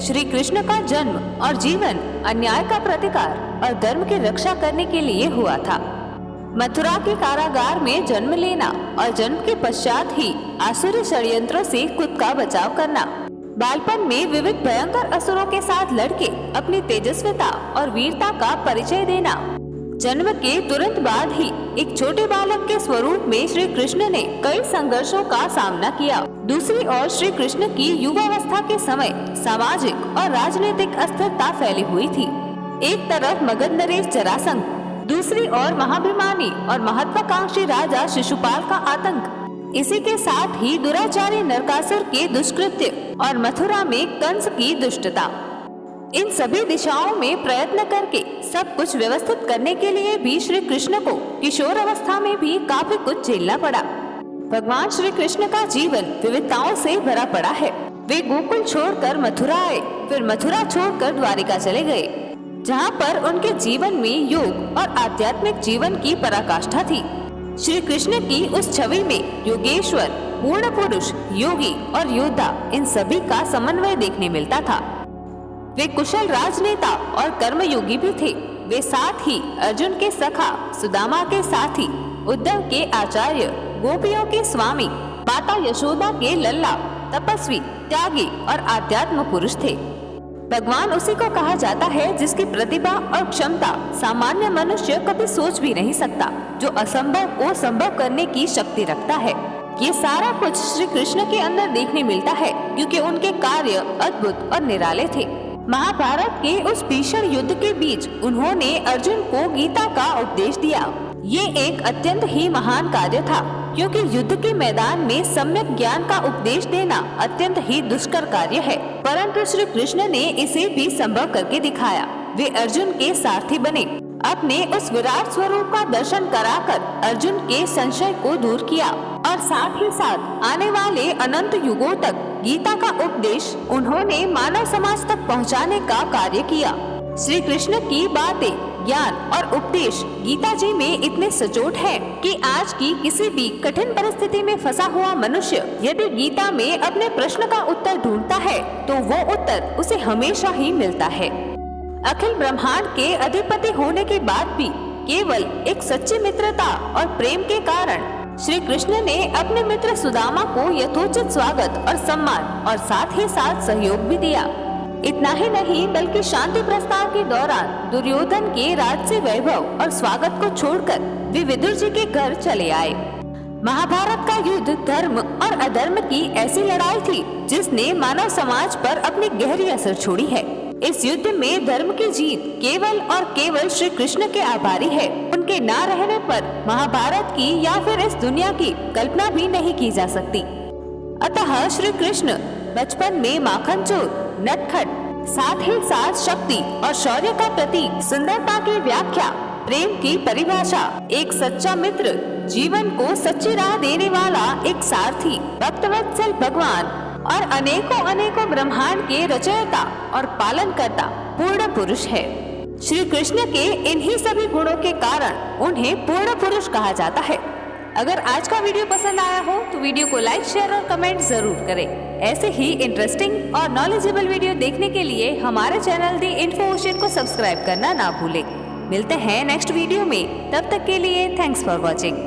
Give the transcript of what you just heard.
श्री कृष्ण का जन्म और जीवन अन्याय का प्रतिकार और धर्म की रक्षा करने के लिए हुआ था। मथुरा के कारागार में जन्म लेना और जन्म के पश्चात ही आसुरी षड्यंत्रों से खुद का बचाव करना, बालपन में विविध भयंकर असुरों के साथ लड़के अपनी तेजस्विता और वीरता का परिचय देना, जन्म के तुरंत बाद ही एक छोटे बालक के स्वरूप में श्री कृष्ण ने कई संघर्षों का सामना किया। दूसरी ओर श्री कृष्ण की युवावस्था के समय सामाजिक और राजनीतिक अस्थिरता फैली हुई थी। एक तरफ मगध नरेश जरासंध, दूसरी ओर महाभिमानी और महत्वाकांक्षी राजा शिशुपाल का आतंक, इसी के साथ ही दुराचारी नरकासुर के दुष्कृत्य और मथुरा में कंस की दुष्टता। इन सभी दिशाओं में प्रयत्न करके सब कुछ व्यवस्थित करने के लिए भी श्री कृष्ण को किशोर अवस्था में भी काफी कुछ झेलना पड़ा। भगवान श्री कृष्ण का जीवन विविधताओं से भरा पड़ा है। वे गोकुल छोड़कर मथुरा आए, फिर मथुरा छोड़कर द्वारिका चले गए, जहाँ पर उनके जीवन में योग और आध्यात्मिक जीवन की पराकाष्ठा थी। श्री कृष्ण की उस छवि में योगेश्वर, पूर्ण पुरुष, योगी और योद्धा, इन सभी का समन्वय देखने मिलता था। वे कुशल राजनेता और कर्मयोगी भी थे। वे साथ ही अर्जुन के सखा, सुदामा के साथी, उद्धव के आचार्य, गोपियों के स्वामी, माता यशोदा के लल्ला, तपस्वी, त्यागी और आध्यात्म पुरुष थे। भगवान उसी को कहा जाता है जिसकी प्रतिभा और क्षमता सामान्य मनुष्य कभी सोच भी नहीं सकता, जो असंभव को संभव करने की शक्ति रखता है। ये सारा कुछ श्री कृष्ण के अंदर देखने मिलता है, क्योंकि उनके कार्य अद्भुत और निराले थे। महाभारत के उस भीषण युद्ध के बीच उन्होंने अर्जुन को गीता का उपदेश दिया। ये एक अत्यंत ही महान कार्य था, क्योंकि युद्ध के मैदान में सम्यक ज्ञान का उपदेश देना अत्यंत ही दुष्कर कार्य है, परंतु श्री कृष्ण ने इसे भी संभव करके दिखाया। वे अर्जुन के सारथी बने, अपने उस विराट स्वरूप का दर्शन कराकर अर्जुन के संशय को दूर किया और साथ ही साथ आने वाले अनंत युगों तक गीता का उपदेश उन्होंने मानव समाज तक पहुंचाने का कार्य किया। श्री कृष्ण की बातें, ज्ञान और उपदेश गीता जी में इतने सचोट है कि आज की किसी भी कठिन परिस्थिति में फंसा हुआ मनुष्य यदि गीता में अपने प्रश्न का उत्तर ढूंढता है तो वो उत्तर उसे हमेशा ही मिलता है। अखिल ब्रह्मांड के अधिपति होने के बाद भी केवल एक सच्ची मित्रता और प्रेम के कारण श्री कृष्ण ने अपने मित्र सुदामा को यथोचित स्वागत और सम्मान और साथ ही साथ सहयोग भी दिया। इतना ही नहीं बल्कि शांति प्रस्ताव के दौरान दुर्योधन के राजसी वैभव और स्वागत को छोड़कर वे विदुर जी के घर चले आए। महाभारत का युद्ध धर्म और अधर्म की ऐसी लड़ाई थी जिसने मानव समाज पर अपनी गहरी असर छोड़ी है। इस युद्ध में धर्म की जीत केवल और केवल श्री कृष्ण के आभारी है। उनके ना रहने पर महाभारत की या फिर इस दुनिया की कल्पना भी नहीं की जा सकती। अतः श्री कृष्ण बचपन में माखन चोर, नटखट, साथ ही साथ शक्ति और शौर्य का प्रतीक, सुंदरता की व्याख्या, प्रेम की परिभाषा, एक सच्चा मित्र, जीवन को सच्ची राह देने वाला एक सारथी, भक्तवत्सल भगवान और अनेकों अनेकों ब्रह्मांड के रचयिता और पालनकर्ता पूर्ण पुरुष है। श्री कृष्ण के इन्हीं सभी गुणों के कारण उन्हें पूर्ण पुरुष कहा जाता है। अगर आज का वीडियो पसंद आया हो तो वीडियो को लाइक, शेयर और कमेंट जरूर करें। ऐसे ही इंटरेस्टिंग और नॉलेजेबल वीडियो देखने के लिए हमारे चैनल दी इन्फो ओशन को सब्सक्राइब करना ना भूलें। मिलते हैं नेक्स्ट वीडियो में, तब तक के लिए थैंक्स फॉर वॉचिंग।